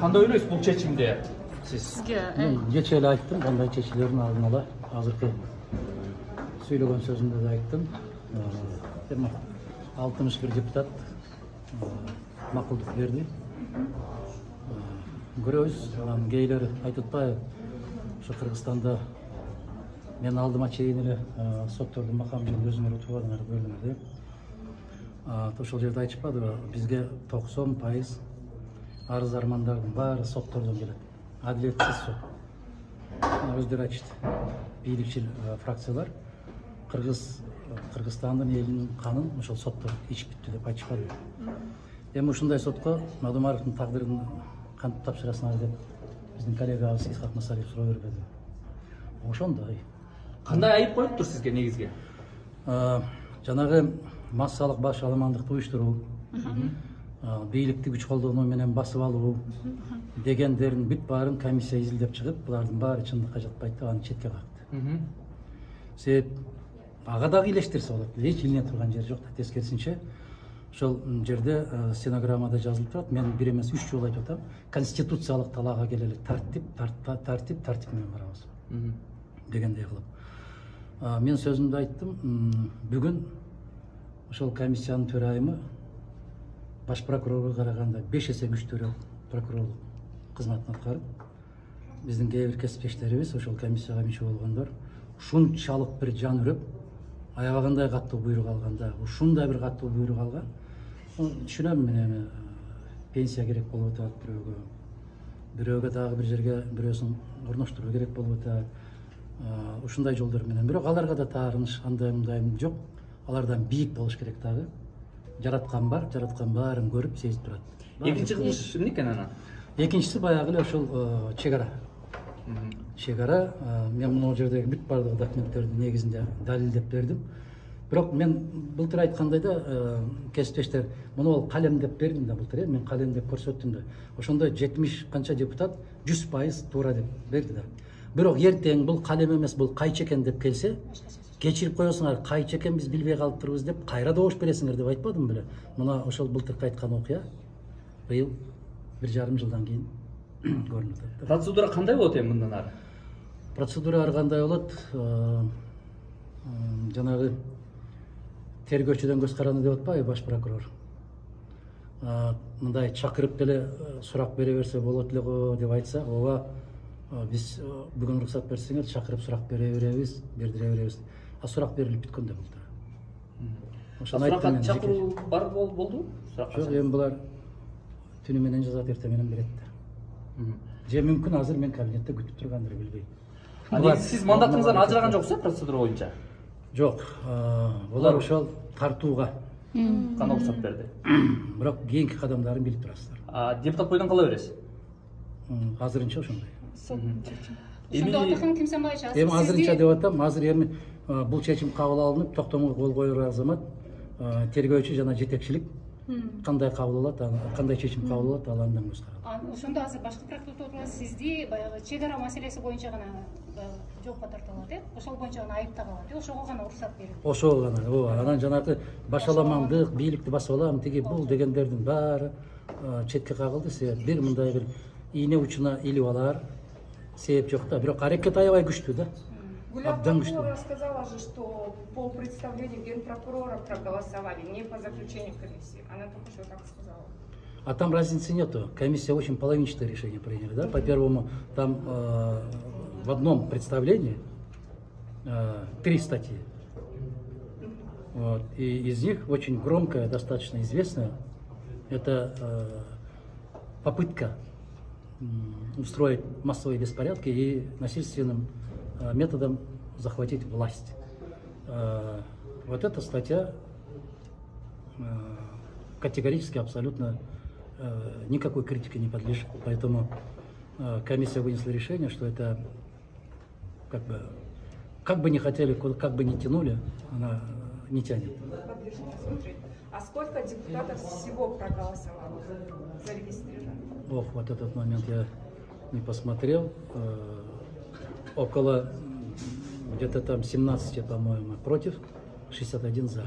Кандай ойлойсуз бул чечимди сиз? Мен кечээ эле айттым, кандай чечилерин алдын ала азыркы сүйлөгөн сөзүмдө да айттым. Эми 61 депутат макулдук берди. Көрөбүз, анан кейлери айтып атпайбы, ошо Кыргызстанда мен алдыма чейин эле соттордун макам жерин өзүңөр утурбадыңар, көрдүңөр деп. Ошол жерде айтышпадыбы, бизге 90% арыз армандардын баары соттордон келет. Адилетсиз сот. Өздөрү айтышты. Бийликчил фракциялар Кыргызстандын элинин канын ошол соттор ичип бүттү деп айтышпадыбы. Эми ушундай сотко Мадумаровдун тагдырын кантип тапшырасыңар деп биздин коллегабыз Исхак Масалиев суроо бербеди. Ошондой. Кандай айып коюптур сизге негизги? Жанагы массалык баш аламандыкты уюштуруу, бийликти күч колдонуу менен басып алуу дегендердин бүт баарын комиссия изилдеп чыгып, булардын баары чындыкка жатпайт деп аны четке какты. Себеп ага дагы илештирсе болот. Эч илине турган жери жок да, тескерисинче ошол жерде стенограммада жазылып турат. Мен бир эмес 3 жолу айтып атам. Конституциялык талаага келели, тартип менен барабыз дегендей кылып. Мен сөзүмдө айттым, бүгүн ошол комиссиянын төрайымы баш прокурорго караганда 5 эсе күчтүүрөөк прокурорлук кызматын аткарып, биздин кээ бир кесиптештерибиз ошол комиссияга мүчө болгондор ушунчалык бир жан үрөп, аябагандай каттуу буйрук алганда, ушундай бир каттуу буйрук алган. Түшүнөм, мен эми пенсия керек болуп атат бирөөгө дагы бир жерге бирөөсүн орноштуруу керек болуп атат. Ушундай жолдор менен. Бирок аларга да таарыныш андай мындай жок. Алардан бийик болуш керек дагы. Жараткан бар, жараткан баарын көрүп, сезип турат. Экинчи кылмыш эмне экен анан? Экинчиси баягы эле ошол чек ара. Чек ара, мен мына жердеги бүт бардык документтерди негизинде далилдеп бердим. Бирок мен былтыр айткандай да, кесиптештер, муну бол калем деп бердим да былтыр, мен калем деп көрсөттүм да. Ошондо 70 канча депутат 100% туура деп берди да. Бирок эртең бул калем эмес, бул кайчы экен деп келсе, кечирип коесуңар, кайчы экен биз билбей калыптырбыз деп кайра добуш бересиңер деп айтпадым беле. Мына ошол былтыркы айткан окуя быйыл 1,5 жылдан кийин көрүнүп атат. Процедура кандай болот эми мындан ары? Процедура ар кандай болот? Жанагы тергөөчүдөн көз каранды деп атпайбы баш прокурор? Мындай чакырып деле сурак бере берсе болот эле го деп айтса, ооба биз бүгүн уруксат берсеңер чакырып сурак бере беребиз, бердире беребиз. Сурак берилип бүткөн да былтыр. Суракка чакыруу бар болду? Жок, эми булар түнү менен жазат, эртең менен берет да. Же мүмкүн азыр мен кабинетте күтүп тургандыр, билбейм. Сиз мандатыңыздан ажыраган жоксуз процедура боюнча? Жок, булар ошол тартууга гана уруксат берди. Бирок кийинки кадамдарын билип турасыздар. Депутат бойдон кала бересиз? Азырынча ошондой. Ошондо Атакан Кимсанбаевич, эми азырынча деп атам, азыр эми бул чечим кабыл алынып, токтомго кол коер азамат тергөөчү жана жетекчилик кандай кабыл алат, кандай чечим кабыл алат, ал андан көз каранды. Ошондо азыр башкы прокуратура сизди баягы чек ара маселеси боюнча гана жоопко тартып алат, ошол боюнча гана айыптап алат, ошого гана уруксат берилет. Ошого гана, ооба. Анан жанагы башаламандык, бийликти басып алам, тиги бул дегендердин баары четке кагылды. Себеп бир мындай бир ийне учуна илип алар себеп жок да. Бирок аракет аябай күчтүү да. Абдан күчтүү. Сказала же, что по представлению генпрокурора проголосовали, не по заключению комиссии. Она только что так сказала. А там разницы нету. Комиссия очень половинчатое решение приняли, да? По первому, там в одном представлении 3 статьи. Вот. И из них очень громкая, достаточно известная, это попытка устроить массовые беспорядки и насильственным методом захватить власть. Вот эта статья категорически абсолютно никакой критике не подлежит. Поэтому комиссия вынесла решение, что это как бы не хотели, как бы не тянули, она не тянет. А сколько депутатов всего проголосовало, зарегистрировано? Ох, вот этот момент я не посмотрел. Около где-то там 17, по-моему, против, 61 за.